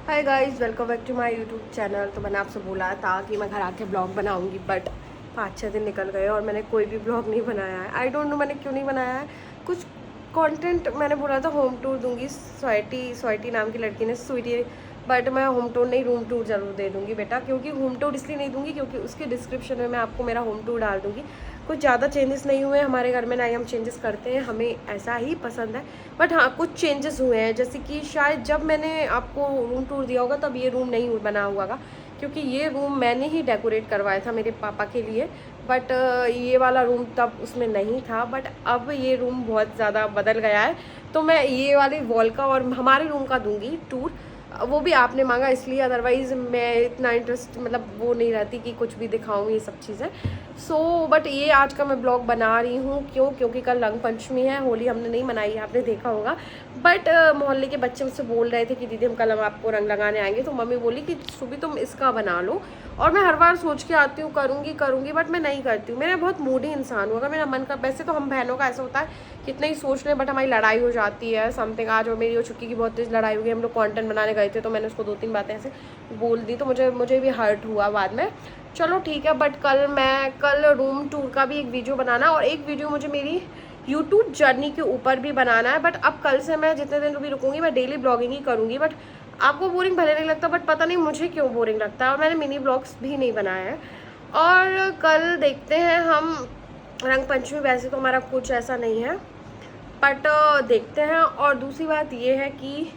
Hi guys, welcome back to my YouTube channel. तो मैंने आपसे बोला था कि मैं घर आके ब्लॉग बनाऊंगी, बट 5-6 दिन निकल गए और मैंने कोई भी ब्लॉग नहीं बनाया है। आई डोंट नो मैंने क्यों नहीं बनाया है। कुछ कंटेंट मैंने बोला था होम टूर दूंगी, स्वीटी नाम की लड़की ने, स्वीटी, बट मैं होम टूर नहीं रूम टूर ज़रूर दे दूंगी बेटा। क्योंकि होम टूर इसलिए नहीं दूंगी क्योंकि उसके डिस्क्रिप्शन में मैं आपको मेरा होम टूर डाल दूंगी। कुछ ज़्यादा चेंजेस नहीं हुए हमारे घर में, ना ही हम चेंजेस करते हैं, हमें ऐसा ही पसंद है। बट हाँ, कुछ चेंजेस हुए हैं, जैसे कि शायद जब मैंने आपको रूम टूर दिया होगा तब ये रूम नहीं बना हुआ था, क्योंकि ये रूम मैंने ही डेकोरेट करवाया था मेरे पापा के लिए। बट ये वाला रूम तब उसमें नहीं था, बट अब ये रूम बहुत ज़्यादा बदल गया है। तो मैं ये वाली वॉल का और हमारे रूम का दूंगी टूर। वो भी आपने मांगा इसलिए, अदरवाइज़ मैं इतना इंटरेस्ट मतलब वो नहीं रहती कि कुछ भी दिखाऊँ ये सब चीज़ें। बट ये आज का मैं ब्लॉग बना रही हूँ क्योंकि कल रंग पंचमी है, होली हमने नहीं मनाई है, आपने देखा होगा। बट मोहल्ले के बच्चे मुझसे बोल रहे थे कि दीदी हम आपको रंग लगाने आएंगे, तो मम्मी बोली कि सुबह तुम इसका बना लो। और मैं हर बार सोच के आती हूँ करूँगी, बट मैं नहीं करती हूँ। मैं बहुत मूडी इंसान हूँ, अगर मेरा मन का, वैसे तो हम बहनों का ऐसा होता है कितना ही सोच लें, बट हमारी लड़ाई हो जाती है समथिंग। आज और मेरी और छुट्टी की बहुत तेज़ लड़ाई हो गई, हम लोग कंटेंट बनाने गए थे तो मैंने उसको 2-3 बातें ऐसे बोल दी, तो मुझे भी हर्ट हुआ बाद में। चलो ठीक है, बट कल रूम टूर का भी एक वीडियो बनाना, और एक वीडियो मुझे मेरी यूट्यूब जर्नी के ऊपर भी बनाना है। बट अब कल से मैं जितने दिन भी रुकूंगी मैं डेली ब्लॉगिंग ही करूँगी। बट आपको बोरिंग भले नहीं लगता, बट पता नहीं मुझे क्यों बोरिंग लगता है, और मैंने मिनी ब्लॉग्स भी नहीं बनाए हैं। और कल देखते हैं हम रंग पंचमी, वैसे तो हमारा कुछ ऐसा नहीं है, बट देखते हैं। और दूसरी बात ये है कि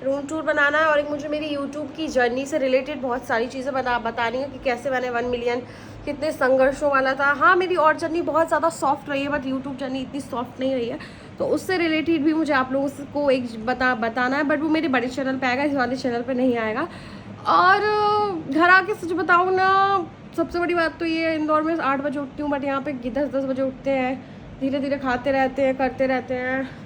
रूम टूर बनाना है, और एक मुझे मेरी यूट्यूब की जर्नी से रिलेटेड बहुत सारी चीज़ें बतानी है कि कैसे मैंने 1 मिलियन, कितने संघर्षों वाला था। हाँ, मेरी और जर्नी बहुत ज़्यादा सॉफ्ट रही है, बट यूट्यूब जर्नी इतनी सॉफ्ट नहीं रही है, तो उससे रिलेटेड भी मुझे आप लोगों को एक बताना है। बट वो मेरे बड़े चैनल पे आएगा, इस वाले चैनल पे नहीं आएगा। और घर आके सच बताऊँ ना, सबसे बड़ी बात तो ये, इंदौर में 8 बजे उठती हूँ, बट यहाँ पे 10-10 बजे उठते हैं, धीरे धीरे खाते रहते हैं, करते रहते हैं।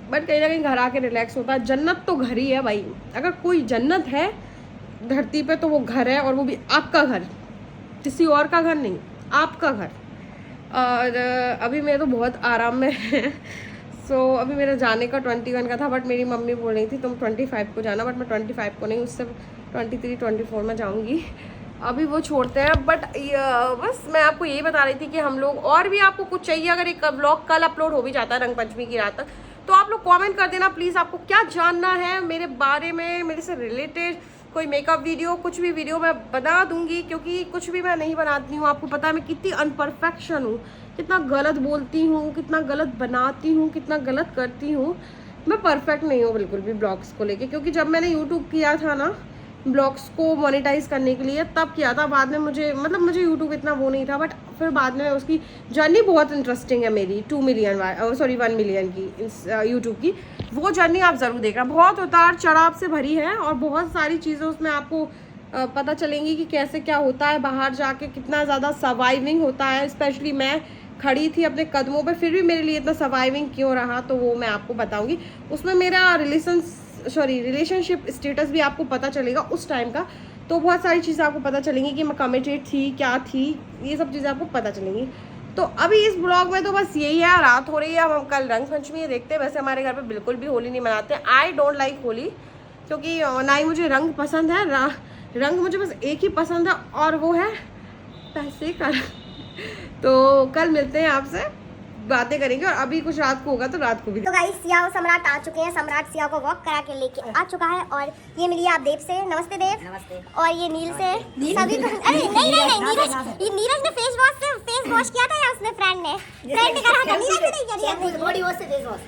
बट कहीं ना कहीं घर आके रिलैक्स होता है। जन्नत तो घर ही है भाई, अगर कोई जन्नत है धरती पे तो वो घर है, और वो भी आपका घर, किसी और का घर नहीं, आपका घर। और अभी मैं तो बहुत आराम में है। अभी मेरा जाने का 21 का था, बट मेरी मम्मी बोल रही थी तुम 25 को जाना, बट मैं 25 को नहीं, उससे 23-24 में जाऊँगी। अभी वो छोड़ते हैं। बट बस मैं आपको यही बता रही थी कि हम लोग, और भी आपको कुछ चाहिए, अगर एक ब्लॉग कल अपलोड हो भी जाता है रंग पंचमी की रात तक, तो आप लोग कमेंट कर देना प्लीज़, आपको क्या जानना है मेरे बारे में, मेरे से रिलेटेड कोई मेकअप वीडियो, कुछ भी वीडियो मैं बना दूंगी। क्योंकि कुछ भी मैं नहीं बनाती हूँ, आपको पता है मैं कितनी अनपरफेक्शन हूँ, कितना गलत बोलती हूँ, कितना गलत बनाती हूँ, कितना गलत करती हूँ। मैं परफेक्ट नहीं हूँ बिल्कुल भी ब्लॉग्स को लेके, क्योंकि जब मैंने यूट्यूब किया था ना ब्लॉग्स को मोनेटाइज करने के लिए, तब किया था। बाद में मुझे यूट्यूब इतना वो नहीं था, बट फिर बाद में उसकी जर्नी बहुत इंटरेस्टिंग है मेरी 1 मिलियन की यूट्यूब की। वो जर्नी आप ज़रूर देखना, बहुत उतार चढ़ाव से भरी है, और बहुत सारी चीज़ें उसमें आपको पता चलेंगी कि कैसे क्या होता है बाहर जाके, कितना ज़्यादा सर्वाइविंग होता है। स्पेशली मैं खड़ी थी अपने कदमों पे, फिर भी मेरे लिए इतना सर्वाइविंग क्यों रहा, तो वो मैं आपको बताऊंगी। उसमें मेरा रिलेशनशिप स्टेटस भी आपको पता चलेगा उस टाइम का। तो बहुत सारी चीज़ें आपको पता चलेंगी कि मैं कमिटेड थी, क्या थी, ये सब चीज़ें आपको पता चलेंगी। तो अभी इस ब्लॉग में तो बस यही है, रात हो रही है, हम कल रंग पंचमी है, देखते हैं। वैसे हमारे घर पे बिल्कुल भी होली नहीं मनाते, आई डोंट लाइक होली, क्योंकि ना ही मुझे रंग पसंद है, रंग मुझे बस एक ही पसंद है, और वो है पैसे का। तो कल मिलते हैं आपसे, बातें करेंगे। और अभी कुछ रात को होगा तो रात को भी। तो गाइस, सिया और सम्राट आ चुके हैं। सम्राट सिया को वॉक करा के लेके आ चुका है, और ये मिली आप देव से, नमस्ते देव। नमस्ते। और ये नील से, सभी को, अरे नहीं नीरज ने फेस वॉश किया था, या उसने फ्रेंड ने करा था, नीरज ने नहीं किया, बॉडी वॉश से फेस वॉश।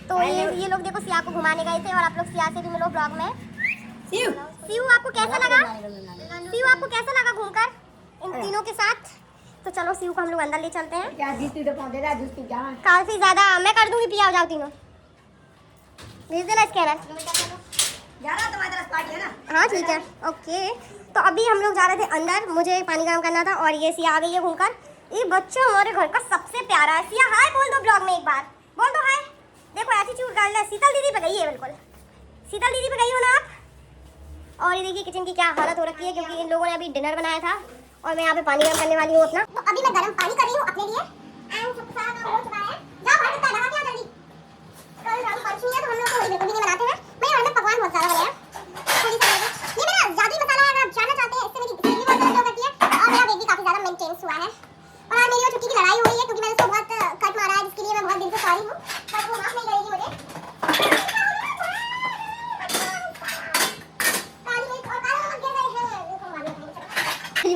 तो ये लोग देखो सिया को घुमाने गए थे, और आप लोग सिया से भी मिलो ब्लॉग में। सियू आपको कैसा लगा घूमकर इन तीनों के साथ? तो चलो सियू को हम लोग अंदर ले चलते हैं। काफी ज्यादा मैं कर दूंगी, पिया जाओ तीनों, भेज देना स्कैनर। हाँ ठीक है, ओके। तो अभी हम लोग जा रहे थे अंदर, मुझे पानी गर्म करना था, और ये सिया आ गई है घूमकर। ये बच्चा हमारे घर का सबसे प्यारा है। सिया हाय बोल दो ब्लॉग में, एक बार बोल दो हाय। देखो एटीट्यूड गर्ल है, शीतल दीदी पे गई है, बिल्कुल शीतल दीदी पे गई हो ना आप। और ये देखिए किचन की क्या हालत हो रखी है, क्योंकि इन लोगों ने अभी डिनर बनाया था, और मैं यहाँ पे पानी गर्म करने वाली हूँ अपना। तो अभी मैं गर्म पानी कर रही हूँ अपने लिए, एंड सब सारा काम हो चुका है। जाओ बाहर निकल, नहा के आ जल्दी। कल रंग पंचमी है तो हम लोग तो होली बिल्कुल भी नहीं मनाते हैं। मेरे घर में पकवान बहुत सारा बने हैं, थोड़ी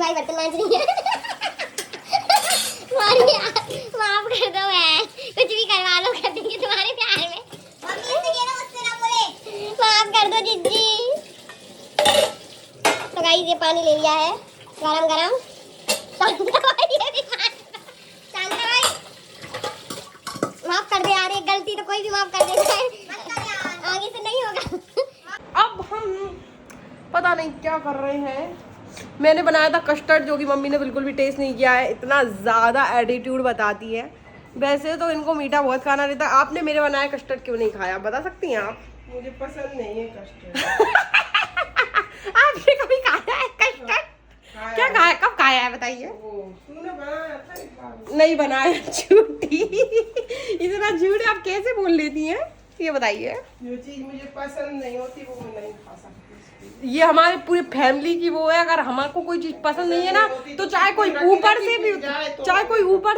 भाई बर्तन मांज रही है। माफ कर दो है, कुछ भी करवा लो, कर देंगे तुम्हारे प्यार में। मम्मी से कह रहा उससे ना बोले, माफ कर दो जिज्जी। तो गाइस ये पानी ले लिया है गरम गरम। माफ कर दे यार, एक गलती तो कोई भी माफ कर देता है, आगे से नहीं होगा। अब हम पता नहीं क्या कर रहे हैं। मैंने बनाया था कस्टर्ड, जो कि मम्मी ने बिल्कुल भी टेस्ट नहीं किया है, इतना ज़्यादा एटीट्यूड बताती है। वैसे तो इनको मीठा बहुत खाना रहता है। आपने मेरे बनाया कस्टर्ड क्यों नहीं खाया, बता सकती हैं आप? मुझे पसंद नहीं है कस्टर्ड। आपने कभी खाया है कस्टर्ड? क्या खाया, कब खाया है बताइए? तूने बनाया था एक बार। नहीं बनाया, झूठी। इतना झूठ आप कैसे बोल लेती हैं, ये बताइए। जो चीज मुझे पसंद नहीं होती वो मैं नहीं खा सकती। ये हमारे पूरी फैमिली की वो है, अगर हमको कोई चीज पसंद नहीं है ना, तो चाहे कोई ऊपर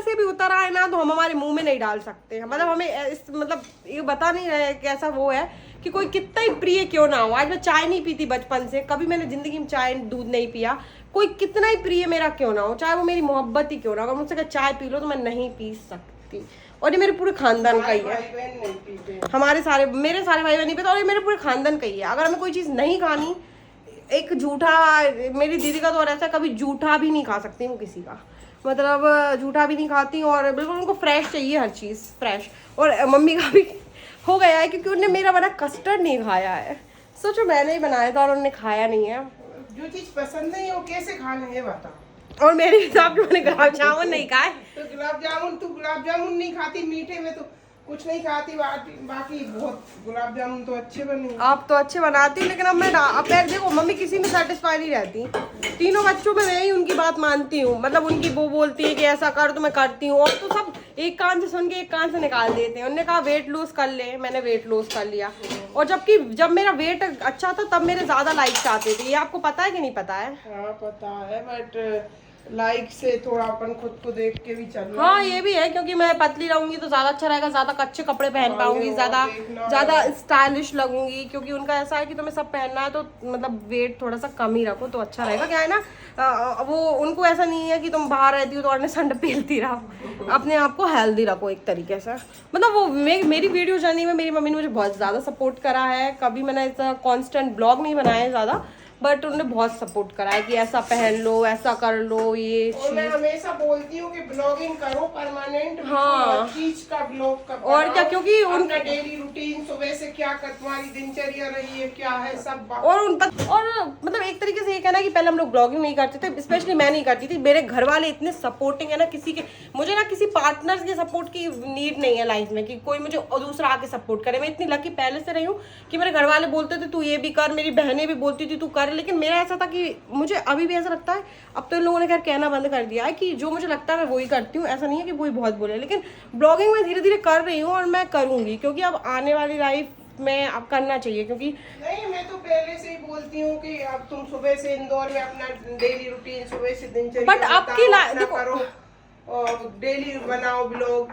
से भी उतर आए ना, तो हम हमारे मुंह में नहीं डाल सकते। मतलब हमें मतलब ये बता नहीं रहे कैसा वो है कि कोई कितना ही प्रिय क्यों ना हो। आज मैं चाय नहीं पीती बचपन से, कभी मैंने जिंदगी में चाय दूध नहीं पिया। कोई कितना ही प्रिय मेरा क्यों ना हो, चाहे वो मेरी मोहब्बत ही क्यों ना हो, अगर मुझसे कहा चाय पी लो तो मैं नहीं पी सकती। और ये मेरे पूरे खानदान का ही है। हमारे सारे मेरे सारे भाई बहन नहीं पीते, और ये मेरे पूरे खानदान का ही है। अगर हमें कोई चीज़ नहीं खानी, एक जूठा, मेरी दीदी का तो और ऐसा, कभी जूठा भी नहीं खा सकती वो किसी का, मतलब जूठा भी नहीं खाती, और बिल्कुल उनको फ्रेश चाहिए, हर चीज़ फ्रेश। और मम्मी का भी हो गया है क्योंकि उन्होंने मेरा बना कस्टर्ड नहीं खाया है। सोचो मैंने ही बनाया था और उन्होंने खाया नहीं है। जो चीज पसंद नहीं है वो कैसे खा लेंगे बता। और मेरे हिसाब से मैंने गुलाब जामुन नहीं खाए। तो गुलाब जामुन नहीं खाती, मीठे में तो कुछ नहीं खाती, बाकी बहुत गुलाब जामुन तो अच्छे बने। आप तो अच्छे बनाती, लेकिन अब मैं अब यार देखो, मम्मी किसी में सेटिस्फाई नहीं रहती। तीनों बच्चों में मैं ही उनकी बात मानती हूँ, मतलब उनकी वो बोलती है कि ऐसा कर तो मैं करती हूँ, और तो सब एक कान से सुन के एक कान से निकाल देते हैं। उन्होंने कहा वेट लूज कर ले, मैंने वेट लूज कर लिया, और जबकि जब मेरा वेट अच्छा था तब मेरे ज्यादा लाइक्स आते थे। ये आपको पता है कि नहीं पता है? हाँ पता है, बट लाइक से थोड़ा अपन खुद को देख के भी चलना। हाँ ये भी है, क्योंकि मैं पतली रहूंगी तो ज्यादा अच्छा रहेगा, ज्यादा अच्छे कपड़े पहन पाऊंगी, ज्यादा स्टाइलिश लगूंगी। क्योंकि उनका ऐसा है कि तुम्हें सब पहनना है तो मतलब वेट थोड़ा सा कम ही रखो तो अच्छा रहेगा। क्या है ना, वो उनको ऐसा नहीं है कि तुम बाहर रहती हो तो और संड पेलती रहो, अपने आप को हेल्दी रखो एक तरीके से। मतलब वो मेरी वीडियो जर्नी में मेरी मम्मी ने मुझे बहुत ज्यादा सपोर्ट करा है। कभी मैंने ऐसा कॉन्स्टेंट ब्लॉग नहीं बनाया है ज्यादा, बट उन्होंने बहुत सपोर्ट करा है कि ऐसा पहन लो, ऐसा कर लो, ये और मैं हमेशा बोलती हूँ कि ब्लॉगिंग करो परमानेंट। हाँ चीज का ब्लॉग का और क्या, क्योंकि उनका डेली रूटीन, सुबह से क्या तुम्हारी दिनचर्या रही है, क्या है सब और मतलब एक तरीके से ये कहना कि पहले हम लोग ब्लॉगिंग नहीं करते थे, स्पेशली मैं नहीं करती थी। मेरे घर वाले इतने सपोर्टिंग है ना, मुझे ना किसी पार्टनर के सपोर्ट की नीड नहीं है लाइफ में, कि कोई मुझे दूसरा आके सपोर्ट करे। मैं इतनी लकी पहले से रही हूँ कि मेरे घर वाले बोलते थे तू ये भी कर, मेरी बहनें भी बोलती थी तू कर, लेकिन मेरा ऐसा था कि मुझे अभी भी ऐसा लगता है, अब तो इन लोगों ने खैर कहना बंद कर दिया है कि जो मुझे लगता है मैं वही करती हूँ। ऐसा नहीं है कि कोई बहुत बोले, लेकिन ब्लॉगिंग में धीरे धीरे कर रही हूँ और मैं करूँगी, क्योंकि अब आने वाली लाइफ में अब करना चाहिए। क्योंकि नहीं, मैं तो पहले से ही बोलती हूँ कि अब तुम सुबह से इंदौर में अपना डेली रूटीन, सुबह से दिनचर्या बट आपकी देखो करो और डेली बनाओ ब्लॉग।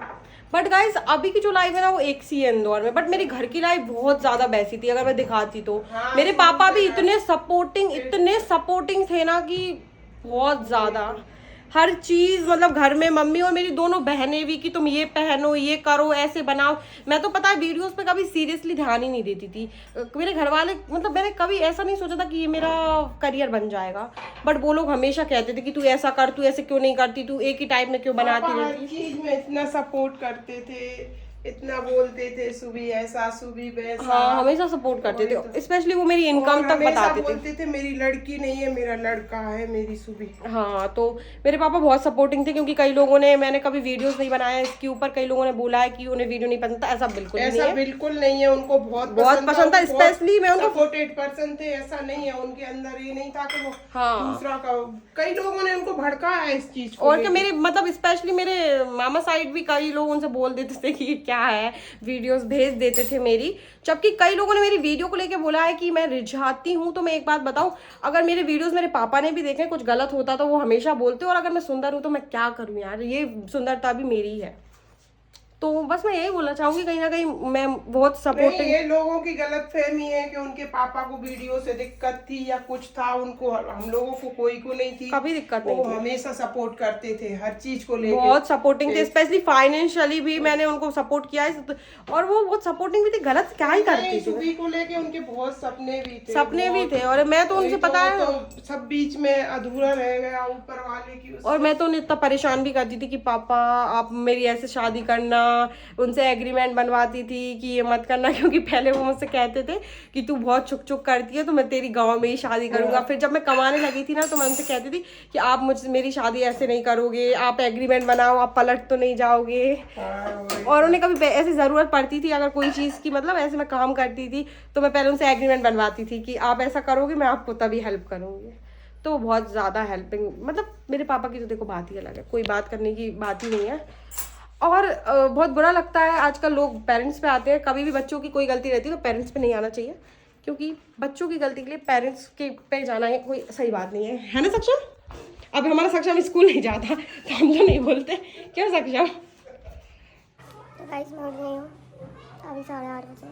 बट गाइस अभी की जो लाइफ है ना वो एक सी है इंदौर में, बट मेरी घर की लाइफ बहुत ज्यादा वैसी थी अगर मैं दिखाती तो। हाँ, मेरे पापा भी इतने सपोर्टिंग थे ना कि बहुत ज्यादा हर चीज, मतलब घर में मम्मी और मेरी दोनों बहनें भी कि तुम ये पहनो, ये करो, ऐसे बनाओ। मैं तो पता है वीडियोस पे कभी सीरियसली ध्यान ही नहीं देती थी। मेरे घर वाले, मतलब मैंने कभी ऐसा नहीं सोचा था कि ये मेरा करियर बन जाएगा, बट वो लोग हमेशा कहते थे कि तू ऐसा कर, तू ऐसे क्यों नहीं करती, तू एक ही टाइप में क्यों बनाती रहती। चीज में इतना सपोर्ट करते थे, इतना बोलते थे, सुबह ऐसा सुबह वैसा। हाँ हमेशा सपोर्ट करते थे, स्पेशली वो मेरी इनकम तक बताते थे। बोलते थे मेरी लड़की नहीं है, मेरा लड़का है, मेरी सुबह। हाँ तो मेरे पापा बहुत सपोर्टिंग थे, क्योंकि कई लोगों ने, मैंने कभी वीडियोस नहीं बनाया इसके ऊपर, कई लोगों ने बोला है कि उन्हें वीडियो नहीं पसंद था। ऐसा बिल्कुल नहीं है, उनको बहुत पसंद था। स्पेशली मैं उनको सपोर्टेड पर्सन थे, ऐसा नहीं है उनके अंदर ये नहीं था कि वो दूसरा का। कई लोगों ने उनको भड़काया है इस चीज को। और क्या, मेरे मतलब स्पेशली मेरे मामा साइड भी कई लोग उनसे बोल देते थे कि क्या है, वीडियोस भेज देते थे मेरी। जबकि कई लोगों ने मेरी वीडियो को लेके बोला है कि मैं रिझाती हूँ। तो मैं एक बात बताऊं, अगर मेरे वीडियोस मेरे पापा ने भी देखे, कुछ गलत होता तो वो हमेशा बोलते, और अगर मैं सुंदर हूँ तो मैं क्या करूँ यार, ये सुंदरता भी मेरी है। तो बस मैं यही बोलना चाहूंगी, कहीं ना कहीं मैं बहुत नहीं, सपोर्टिंग। ये लोगों की गलतफहमी है कि उनके पापा को वीडियो से दिक्कत थी या कुछ था उनको, हम लोगों को कोई को नहीं थी, कभी दिक्कत वो नहीं थी, हमेशा सपोर्ट करते थे हर चीज को लेके, बहुत सपोर्टिंग थे, स्पेशली फाइनेंशियली भी मैंने उनको सपोर्ट किया है, और वो बहुत सपोर्टिंग भी थी, गलत क्या ही करती थी। सुबी को लेके उनके बहुत सपने भी थे, सपने भी थे, और मैं तो उनसे पता है तो सब बीच में अधूरा रह गया ऊपर वाले की। और मैं तो उन्हें इतना परेशान भी करती थी कि पापा आप मेरी ऐसे शादी करना, उनसे एग्रीमेंट बनवाती थी कि ये मत करना, क्योंकि पहले वो मुझसे कहते थे कि तू बहुत छुक छुक करती है तो मैं तेरी गांव में ही शादी करूंगा। फिर जब मैं कमाने लगी थी ना तो मैं उनसे कहती थी कि आप मुझसे मेरी शादी ऐसे नहीं करोगे, आप एग्रीमेंट बनाओ, आप पलट तो नहीं जाओगे। और उन्हें कभी ऐसी ज़रूरत पड़ती थी अगर कोई चीज़ की, मतलब ऐसे मैं काम करती थी तो मैं पहले उनसे एग्रीमेंट बनवाती थी कि आप ऐसा करोगे मैं आपको तभी हेल्प करूँगी। तो बहुत ज़्यादा हेल्पिंग, मतलब मेरे पापा की तो देखो बात ही अलग है, कोई बात करने की बात ही नहीं है। और बहुत बुरा लगता है आजकल लोग पेरेंट्स पे आते हैं, कभी भी बच्चों की कोई गलती रहती है तो पेरेंट्स पे नहीं आना चाहिए, क्योंकि बच्चों की गलती के लिए पेरेंट्स के पे जाना है कोई सही बात नहीं है ना सक्षम? अब हमारा सक्षम स्कूल नहीं जाता तो हम तो नहीं बोलते, क्यों सक्षम? तो गाइस मैं उठ गई हूँ, अभी 8:30 बजे,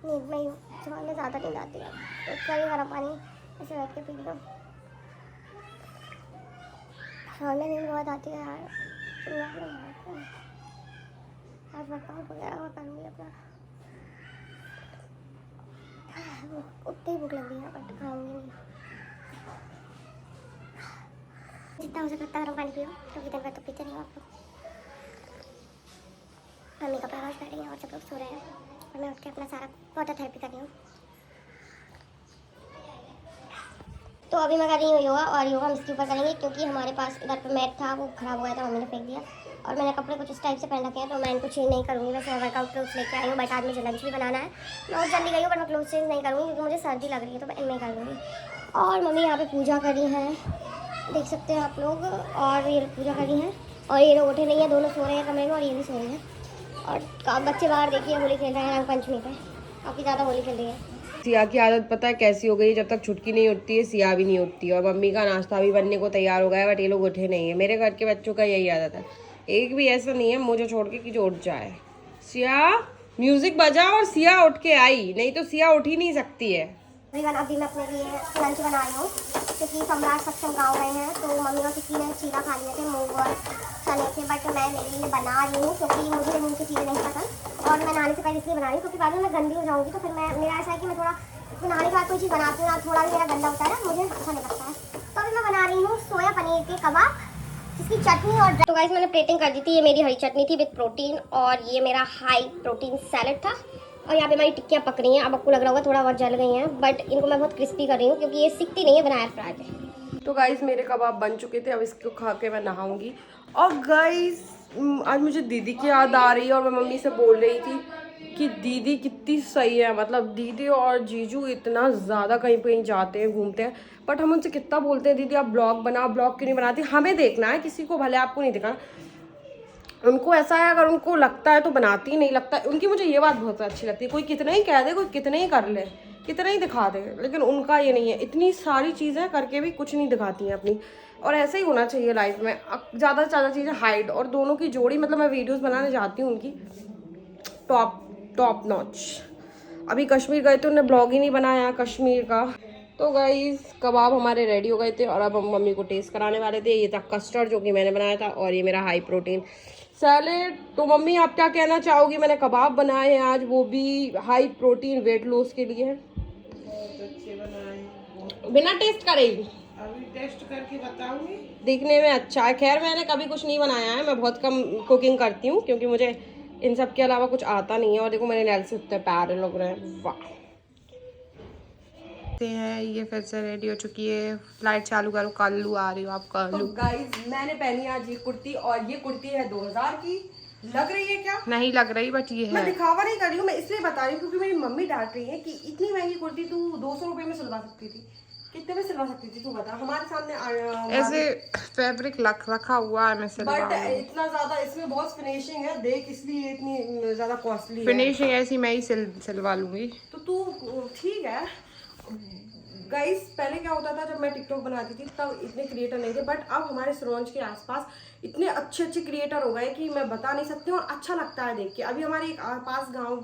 नींद में ही हूँ, सुबह में ज़्यादा नींद आती है तो कभी गर्म पानी ऐसे बैठ के पी लो, सुबह में नींद बहुत आती है यार। आज वर्कआउट वगैरह मैं करूँगी अपना, उतनी ही भूख लग रही है बट खाऊंगी नहीं। जितना हो सके उतना गर्म पानी पियो, क्योंकि दिन भर तो पीते नहीं हो आप लोग। मम्मी कपड़ा वॉश कर रही है और सब लोग सो रहे हैं और मैं उठ के अपना सारा वाटर थेरेपी कर रही हूँ। तो अभी मैं कर रही हूँ योगा, और योगा हम इसके ऊपर करेंगे क्योंकि हमारे पास इधर पे मैट था वो ख़राब हो गया था, मम्मी ने फेंक दिया, और मैंने कपड़े कुछ इस टाइप से पहन रखे हैं तो मैं इनको चेंज नहीं करूँगी। वैसे वर्कआउट क्लोथ्स लेके आई हूँ, बट आज मुझे लंच भी बनाना है, मैं बहुत जल्दी गई हूँ, बट मैं क्लोथ चेंज नहीं करूँगी क्योंकि मुझे सर्दी लग रही है तो मैं इनमें कर लूँगी। और मम्मी यहाँ पे पूजा कर रही हैं, देख सकते हैं आप लोग, और ये पूजा कर रही हैं, और ये लोग उठे नहीं है, दोनों सो रहे हैं कमरे में और ये भी सो रहे हैं। और बच्चे बाहर देखिए होली खेल रहे हैं, रंग पंचमी पे काफ़ी ज़्यादा होली खेल रही है। सिया की आदत पता है कैसी हो गई, जब तक छुटकी नहीं उठती है सिया भी नहीं उठती है, और मम्मी का नाश्ता भी बनने को तैयार हो गया है बट ये लोग उठे नहीं है। मेरे घर के बच्चों का यही आदत है, एक भी ऐसा नहीं है मुझे छोड़ के कि जो उठ जाए। सिया म्यूजिक बजा और सिया उठ के आई, नहीं तो सिया उठ ही नहीं सकती है। अभी मैं अपने लिए लंच बना रही हूँ क्योंकि सम्राट सक्षम गाँव गए हैं तो मम्मी और किसी ने चीला खा लिए थे, मूंग और चने थे, बट मैं मेरे लिए बना रही हूँ क्योंकि मुझे मूंग की चीज़ें नहीं पसंद, और मैं नहाने से पहले इसलिए बना रही हूँ क्योंकि बाद में मैं गंदी हो जाऊँगी तो फिर मैं मेरा ऐसा है कि मैं थोड़ा नहाने के बाद कोई चीज़ बनाती हूँ ना, थोड़ा भी मेरा गंदा होता है ना, मुझे अच्छा नहीं लगता है। तो अभी मैं बना रही हूँ सोया पनीर के कबाब, इसकी चटनी और तो गाइस मैंने प्लेटिंग कर दी थी। ये मेरी हरी चटनी थी विद प्रोटीन, और ये मेरा हाई प्रोटीन सैलेड था, और यहाँ पे हमारी टिक्कियाँ पक रही हैं। अब आपको लग रहा होगा थोड़ा बहुत जल गई हैं, बट इनको मैं बहुत क्रिस्पी कर रही हूँ क्योंकि ये सिकती नहीं है बिना एयर फ्राई के। तो गाइस मेरे कबाब बन चुके थे, अब इसको खा के मैं नहाऊंगी। और गाइस आज मुझे दीदी की याद आ रही है, और मैं मम्मी से बोल रही थी कि दीदी कितनी सही है, मतलब दीदी और जीजू इतना ज़्यादा कहीं पे जाते हैं घूमते हैं, बट हम उनसे कितना बोलते हैं दीदी आप ब्लॉग बनाओ, ब्लॉग क्यों नहीं बनाती, हमें देखना है किसी को, भले आपको नहीं दिखाना। उनको ऐसा है अगर उनको लगता है तो बनाती, नहीं लगता है उनकी। मुझे ये बात बहुत अच्छी लगती है, कोई कितना ही कह दे, कोई कितना ही कर ले, कितना ही दिखा दे, लेकिन उनका ये नहीं है, इतनी सारी चीज़ें करके भी कुछ नहीं दिखाती हैं अपनी। और ऐसा ही होना चाहिए लाइफ में, ज़्यादा से ज़्यादा चीज़ें हाइड, और दोनों की जोड़ी, मतलब मैं वीडियोस बनाने जाती हूँ उनकी टॉप नॉच। अभी कश्मीर गए थे, उन्होंने ब्लॉग ही नहीं बनाया कश्मीर का। तो गाइस कबाब हमारे रेडी हो गए थे और अब हम मम्मी को टेस्ट कराने वाले थे। ये था कस्टर्ड जो कि मैंने बनाया था, और ये मेरा हाई प्रोटीन सैलेड। तो मम्मी आप क्या कहना चाहोगी? मैंने कबाब बनाए हैं आज, वो भी हाई प्रोटीन वेट लॉस के लिए है। बहुत अच्छे बनाए, बिना टेस्ट करे ही अभी टेस्ट करके बताऊंगी। दिखने में अच्छा है। खैर मैंने कभी कुछ नहीं बनाया है, मैं बहुत कम कुकिंग करती हूँ क्योंकि मुझे इन सब के अलावा कुछ आता नहीं है। और देखो मेरे नेल्स इतने प्यारे लग रहे हैं, वाह। हैं ये फिर से रेडी हो चुकी है, लाइट चालू करो, कल्लू आ रही हो आप कल्लू। तो गाइस मैंने पहनी आज ये कुर्ती, और ये कुर्ती है 2000 की। लग रही है क्या? नहीं लग रही, बट ये मैं है। दिखावा नहीं कर रही हूँ, मैं इसलिए बता रही हूँ क्योंकि मेरी मम्मी डांट रही है कि इतनी महंगी कुर्ती तू 200 रुपये में सिलवा सकती थी। कितने में सिलवा सकती थी तू बता? हमारे सामने ऐसे फैब्रिक रखा हुआ है, मैं बट इतना ज्यादा इसमें बहुत फिनिशिंग है, देख इसलिए इतनी ज्यादा कॉस्टली है। फिनिशिंग ऐसी मैं ही सिलवा लूंगी। तो तू ठीक है, गाइस पहले क्या होता था, जब मैं टिकटॉक बनाती थी तब इतने क्रिएटर नहीं थे, बट अब हमारे सिरोंज के आसपास इतने अच्छे अच्छे क्रिएटर हो गए कि मैं बता नहीं सकती हूँ, और अच्छा लगता है देख के। अभी हमारे एक पास गांव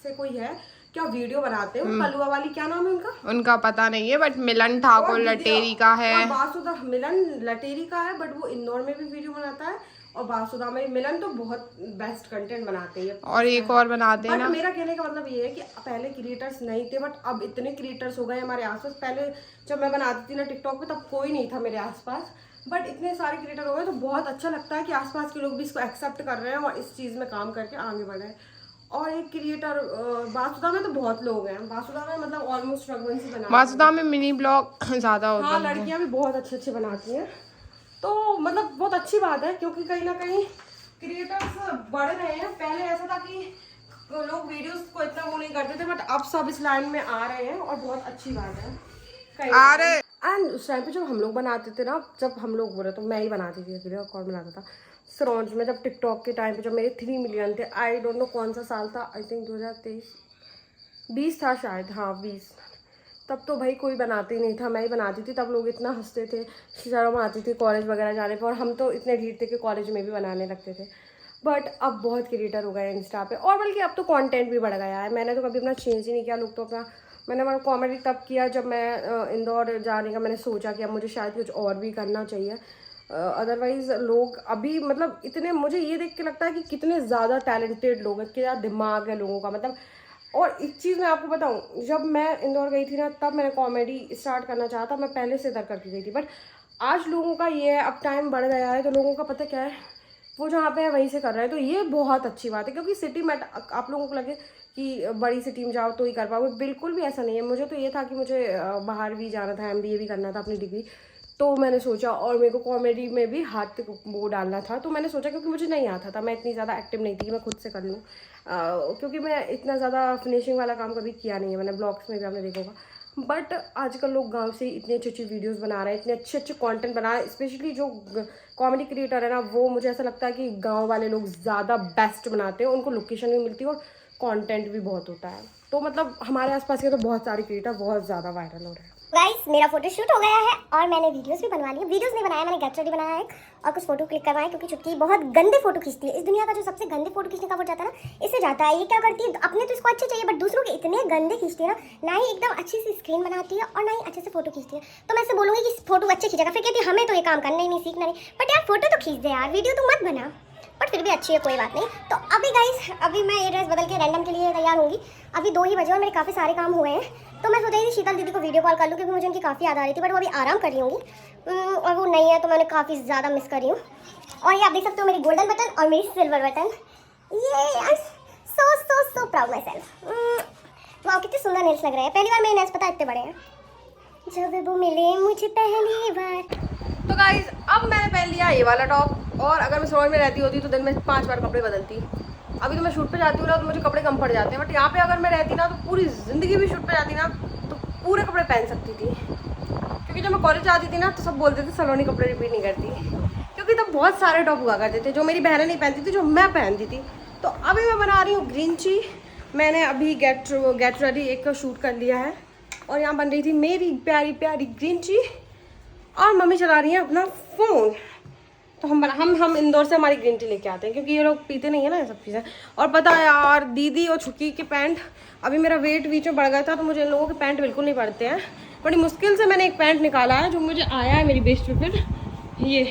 से कोई है क्या वीडियो बनाते हैं, कलुआ वाली, क्या नाम है उनका पता नहीं है, बट मिलन ठाकुर लटेरी का है, बासुदा मिलन लटेरी का है, बट वो इंदौर में भी वीडियो बनाता है, और बासुदा में। मिलन तो बहुत बेस्ट कंटेंट बनाते हैं, और एक और बनाते हैं ना। मेरा कहने का मतलब ये है कि पहले क्रिएटर्स नहीं थे, बट अब इतने क्रिएटर्स हो गए हमारे आसपास। पहले जब मैं बनाती थी ना टिकटॉक पे, तब कोई नहीं था मेरे आसपास, बट इतने सारे क्रिएटर हो गए, तो बहुत अच्छा लगता है कि आसपास के लोग भी इसको एक्सेप्ट कर रहे हैं और इस चीज़ में काम करके आगे बढ़ रहे हैं। और एक क्रिएटर बासुदा में तो बहुत लोग हैं, बासुदा में मतलब ऑलमोस्ट रघुवंशी बना, बासुदा में मिनी ब्लॉग ज़्यादा होता है। हाँ, लड़कियाँ भी बहुत अच्छे अच्छे बनाती हैं, तो मतलब बहुत अच्छी बात है, क्योंकि कहीं ना कहीं क्रिएटर्स बढ़ रहे हैं। पहले ऐसा था कि लोग वीडियोस को इतना वो नहीं करते थे, बट अब सब इस लाइन में आ रहे हैं, और बहुत अच्छी बात है। एंड उस टाइम पे जब हम लोग बनाते थे ना, जब हम लोग बोले तो मैं ही बनाती थी वीडियो, कौन बनाता था सिरोंज में, जब टिकटॉक के टाइम पे जब मेरे 3 मिलियन थे, आई डोंट नो कौन सा साल था, आई थिंक 2023-20 था शायद, हाँ 20। तब तो भाई कोई बनाते ही नहीं था, मैं ही बनाती थी। तब लोग इतना हंसते थे, शर्म आती थी कॉलेज वगैरह जाने पर, और हम तो इतने ढीठ थे कि कॉलेज में भी बनाने लगते थे। बट अब बहुत क्रिएटर हो गए हैं इंस्टा पे, और बल्कि अब तो कंटेंट भी बढ़ गया है। मैंने तो कभी अपना चेंज ही नहीं किया, लोग तो अपना, मैंने हमारा कॉमेडी तब किया जब मैं इंदौर जाने का मैंने सोचा कि अब मुझे शायद कुछ और भी करना चाहिए। अदरवाइज़ लोग अभी मतलब इतने, मुझे ये देख के लगता है कि कितने ज़्यादा टैलेंटेड लोग हैं, क्या दिमाग है लोगों का मतलब। और एक चीज़ मैं आपको बताऊं, जब मैं इंदौर गई थी ना, तब मैंने कॉमेडी स्टार्ट करना चाहा था, मैं पहले से इधर करती गई थी, बट आज लोगों का ये है, अब टाइम बढ़ गया है, तो लोगों का पता क्या है, वो जहाँ पे है वहीं से कर रहे हैं। तो ये बहुत अच्छी बात है, क्योंकि सिटी में आप लोगों को लगे कि बड़ी सिटी में जाओ तो ही कर पाओगे, बिल्कुल भी ऐसा नहीं है। मुझे तो ये था कि मुझे बाहर भी जाना था, MBA भी करना था अपनी डिग्री, तो मैंने सोचा, और मेरे को कॉमेडी में भी हाथ वो डालना था, तो मैंने सोचा, क्योंकि मुझे नहीं आता था, मैं इतनी ज़्यादा एक्टिव नहीं थी कि मैं खुद से कर लूँ, क्योंकि मैं इतना ज़्यादा फिनिशिंग वाला काम कभी किया नहीं है मैंने, ब्लॉग्स में भी आपने देखा होगा। बट आजकल लोग गांव से इतने अच्छी अच्छी वीडियोस बना रहे हैं, इतने अच्छे अच्छे कंटेंट बना रहे हैं, स्पेशली जो कॉमेडी क्रिएटर है ना, वो मुझे ऐसा लगता है कि गांव वाले लोग ज़्यादा बेस्ट बनाते हैं, उनको लोकेशन भी मिलती है और कंटेंट भी बहुत होता है। तो मतलब हमारे आसपास के तो बहुत सारे क्रिएटर बहुत ज़्यादा वायरल हो रहे हैं। गाइस मेरा फोटो शूट हो गया है, और मैंने वीडियोस भी बनवा ली। वीडियोस नहीं बनाया, मैंने गेट रेडी बनाया है, और कुछ फोटो क्लिक करवाए, क्योंकि चुटकी बहुत गंदे फोटो खींचती है। इस दुनिया का जो सबसे गंदे फोटो खींचने का वो जाता है ना, इससे जाता है। ये क्या करती है, अपने तो इसको अच्छे चाहिए, बट दूसरों के इतने गंदे खींचती है ना ही एकदम अच्छी सी स्क्रीन बनाती है, और ना ही अच्छे से फोटो खींचती है। तो मैं इससे बोलूँगी कि फोटो अच्छे खींचेगा, फिर कहती है हमें तो ये काम करना ही नहीं, सीखना नहीं, बट यार फोटो तो खींच दे यार, वीडियो तो मत बना, बट फिर भी अच्छी है, कोई बात नहीं। तो अभी गाइस, अभी मैं ये ड्रेस बदल के रैंडम के लिए तैयार होंगी। अभी 2 ही बजे और मेरे काफ़ी सारे काम हुए हैं, तो मैं सोच रही थी शीतल दीदी को वीडियो कॉल कर लूँ, क्योंकि मुझे उनकी काफ़ी याद आ रही थी, बट वो अभी आराम कर रही होंगी, और वो नहीं है, तो मैंने काफ़ी ज़्यादा मिस कर रही हूँ। और ये आप देख सकते हो मेरी गोल्डन बटन और मेरी सिल्वर बटन, ये सो प्राउड माई सेल्फ। वाह, कितने सुंदर नेल्स लग रहे हैं। पहली बार मेरे नेल्स पता इतने बड़े हैं, जब वो मिले मुझे पहली बार। तो गाइज अब मैंने पहन लिया ये वाला टॉप, और अगर मैं सिरोंज में रहती होती तो दिन में 5 बार कपड़े बदलती। अभी तो मैं शूट पे जाती हूँ ना, तो मुझे कपड़े कम पड़ जाते हैं, बट यहाँ पे अगर मैं रहती ना, तो पूरी ज़िंदगी भी शूट पे जाती ना, तो पूरे कपड़े पहन सकती थी। क्योंकि जब मैं कॉलेज जाती थी ना, तो सब बोलते थे सलोनी कपड़े रिपीट नहीं करती, क्योंकि तब बहुत सारे टॉप हुआ करते थे जो मेरी बहनें नहीं पहनती थी, जो मैं पहनती थी। तो अभी मैं बना रही हूँ ग्रीन ची। मैंने अभी गेट रेडी एक का शूट कर लिया है, और यहाँ बन रही थी मेरी प्यारी प्यारी ग्रीन ची, और मम्मी चला रही है अपना फ़ोन। तो हम इंदौर से हमारी ग्रीन टी लेके आते हैं, क्योंकि ये लोग पीते नहीं है ना ये सब चीज़ें। और पता है यार, दीदी और छुटकी के पैंट, अभी मेरा वेट बीच में बढ़ गया था, तो मुझे इन लोगों के पैंट बिल्कुल नहीं पड़ते हैं। बड़ी मुश्किल से मैंने एक पैंट निकाला है, जो मुझे आया है मेरी बेस्ट पे फिट, ये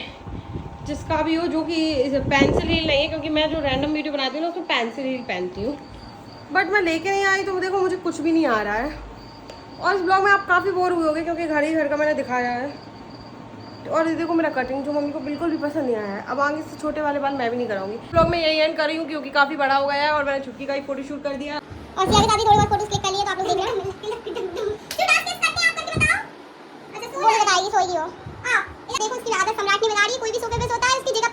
जिसका भी हो, जो कि पेंसिल हील नहीं है, क्योंकि मैं जो रैंडम वीडियो बनाती हूँ ना, उसमें पेंसिल हील पहनती हूँ, बट मैं लेके नहीं आई, तो देखो मुझे कुछ भी नहीं आ रहा है। और इस ब्लॉग में आप काफ़ी बोर हुए होंगे, क्योंकि घर ही घर का मैंने दिखाया है। और ये देखो मेरा कटिंग, जो मम्मी को बिल्कुल भी पसंद नहीं आया है। अब आगे से छोटे वाले बाल मैं भी नहीं कराऊंगी। ब्लॉग में यही एंड कर रही हूँ, क्योंकि काफ़ी बड़ा हो गया है, और मैंने छुटकी का ही फोटो शूट कर दिया। और सिया के साथ भी थोड़ी बहुत फोटोज क्लिक कर लिए, तो आप लोग देख रहे हैं। क्यों डांस कैसे करते हैं आप, करके बताओ। अच्छा, सो बताइए, सोई हो। हां, ये देखो उसकी आदत सम्राट ने बना रही है, कोई भी सोफे पे सोता है, इसकी जगह